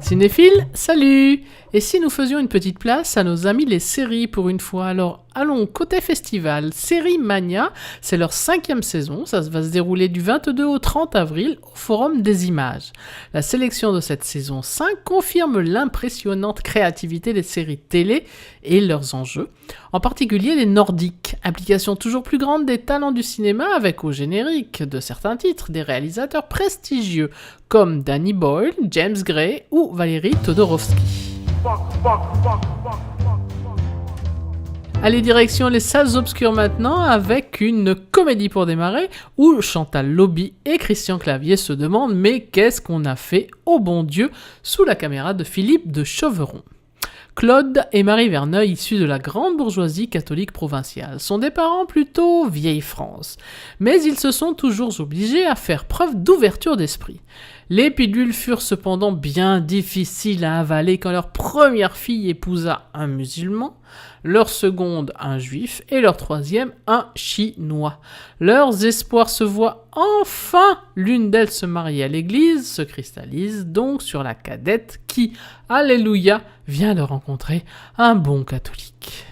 Cinéphiles, salut! Et si nous faisions une petite place à nos amis les séries pour une fois? Alors allons côté festival, Série Mania, c'est leur 5e saison, ça va se dérouler du 22 au 30 avril au Forum des Images. La sélection de cette saison 5 confirme l'impressionnante créativité des séries télé et leurs enjeux, en particulier les nordiques, implication toujours plus grande des talents du cinéma avec au générique de certains titres des réalisateurs prestigieux comme Danny Boyle, James Gray ou Valérie Todorovsky. Allez, direction les salles obscures maintenant avec une comédie pour démarrer où Chantal Lobby et Christian Clavier se demandent mais qu'est-ce qu'on a fait au bon Dieu sous la caméra de Philippe de Chauveron. Claude et Marie Verneuil, issus de la grande bourgeoisie catholique provinciale, sont des parents plutôt vieille France, mais ils se sont toujours obligés à faire preuve d'ouverture d'esprit. Les pilules furent cependant bien difficiles à avaler quand leur première fille épousa un musulman, leur seconde un juif et leur troisième un chinois. Leurs espoirs se voient enfin, l'une d'elles se marie à l'église, se cristallise donc sur la cadette qui, alléluia, vient de rencontrer un bon catholique.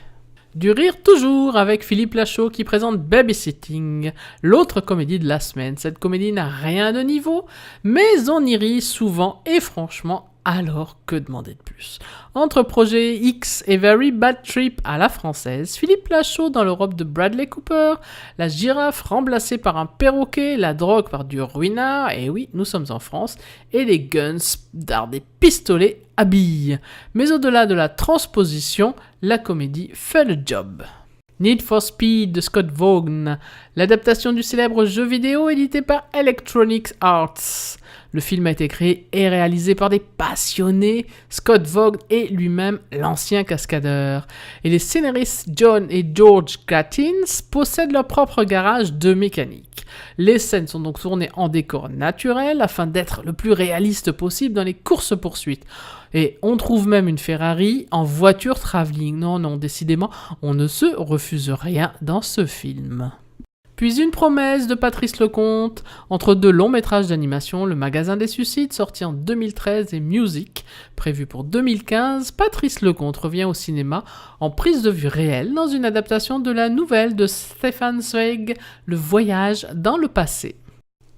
Du rire toujours avec Philippe Lachaud qui présente Babysitting, l'autre comédie de la semaine. Cette comédie n'a rien de niveau, mais on y rit souvent et franchement, alors que demander de plus? Entre Projet X et Very Bad Trip à la française, Philippe Lachaud dans le rôle de Bradley Cooper, la girafe remplacée par un perroquet, la drogue par du ruinard, et oui, nous sommes en France, et les guns par des pistolets à billes. Mais au-delà de la transposition, la comédie fait le job. Need for Speed de Scott Vaughn, l'adaptation du célèbre jeu vidéo édité par Electronic Arts. Le film a été créé et réalisé par des passionnés. Scott Vaughn est lui-même l'ancien cascadeur. Et les scénaristes John et George Gatins possèdent leur propre garage de mécanique. Les scènes sont donc tournées en décor naturel afin d'être le plus réaliste possible dans les courses-poursuites. Et on trouve même une Ferrari en voiture travelling. Non, décidément, on ne se refuse rien dans ce film. Puis une promesse de Patrice Lecomte, entre deux longs métrages d'animation, Le Magasin des Suicides, sorti en 2013, et Music, prévu pour 2015, Patrice Lecomte revient au cinéma en prise de vue réelle dans une adaptation de la nouvelle de Stefan Zweig, Le Voyage dans le passé.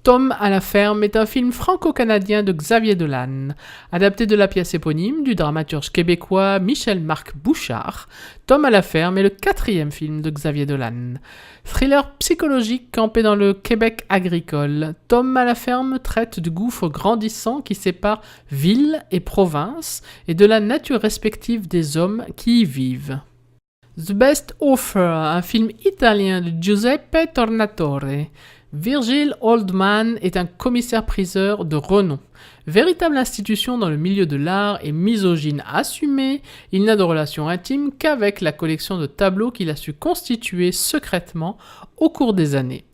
Tom à la ferme est un film franco-canadien de Xavier Dolan, adapté de la pièce éponyme du dramaturge québécois Michel-Marc Bouchard. Tom à la ferme est le 4e film de Xavier Dolan. Thriller psychologique campé dans le Québec agricole, Tom à la ferme traite du gouffre grandissant qui sépare ville et province et de la nature respective des hommes qui y vivent. The Best Offer, un film italien de Giuseppe Tornatore. Virgil Oldman est un commissaire-priseur de renom. Véritable institution dans le milieu de l'art et misogyne assumé, il n'a de relation intime qu'avec la collection de tableaux qu'il a su constituer secrètement au cours des années.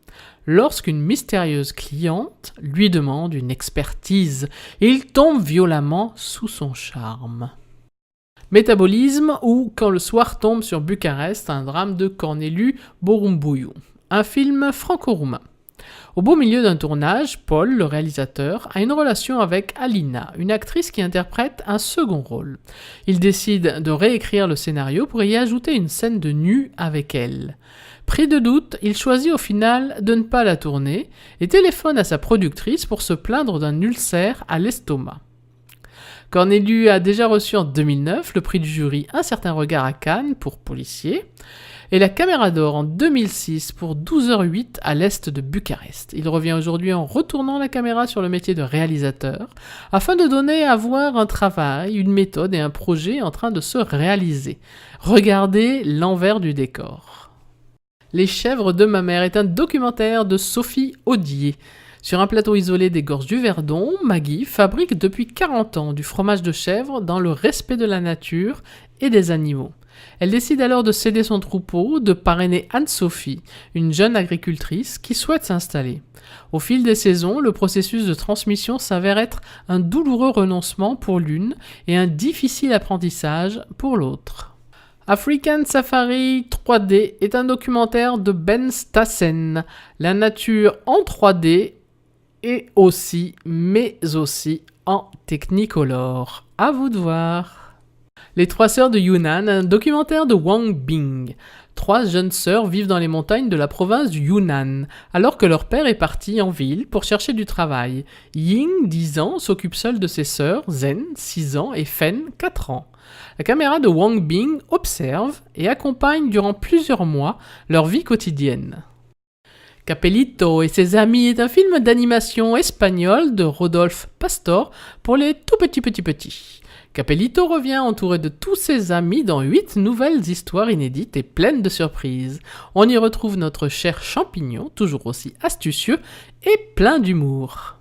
Lorsqu'une mystérieuse cliente lui demande une expertise, il tombe violemment sous son charme. Métabolisme ou Quand le soir tombe sur Bucarest, un drame de Corneliu Porumboiu, un film franco-roumain. Au beau milieu d'un tournage, Paul, le réalisateur, a une relation avec Alina, une actrice qui interprète un second rôle. Il décide de réécrire le scénario pour y ajouter une scène de nu avec elle. Pris de doute, il choisit au final de ne pas la tourner et téléphone à sa productrice pour se plaindre d'un ulcère à l'estomac. Corneliu a déjà reçu en 2009 le prix du jury Un certain regard à Cannes pour Policier et la Caméra d'Or en 2006 pour 12h08 à l'est de Bucarest. Il revient aujourd'hui en retournant la caméra sur le métier de réalisateur afin de donner à voir un travail, une méthode et un projet en train de se réaliser. Regardez l'envers du décor. Les chèvres de ma mère est un documentaire de Sophie Audier. Sur un plateau isolé des gorges du Verdon, Maggie fabrique depuis 40 ans du fromage de chèvre dans le respect de la nature et des animaux. Elle décide alors de céder son troupeau, de parrainer Anne-Sophie, une jeune agricultrice qui souhaite s'installer. Au fil des saisons, le processus de transmission s'avère être un douloureux renoncement pour l'une et un difficile apprentissage pour l'autre. African Safari 3D est un documentaire de Ben Stassen. La nature en 3D et aussi, mais aussi en Technicolor. À vous de voir. Les trois sœurs de Yunnan, un documentaire de Wang Bing. Trois jeunes sœurs vivent dans les montagnes de la province du Yunnan, alors que leur père est parti en ville pour chercher du travail. Ying, 10 ans, s'occupe seule de ses sœurs, Zen, 6 ans, et Fen, 4 ans. La caméra de Wang Bing observe et accompagne durant plusieurs mois leur vie quotidienne. Capelito et ses amis est un film d'animation espagnol de Rodolphe Pastor pour les tout petits. Capelito revient entouré de tous ses amis dans 8 nouvelles histoires inédites et pleines de surprises. On y retrouve notre cher champignon, toujours aussi astucieux et plein d'humour.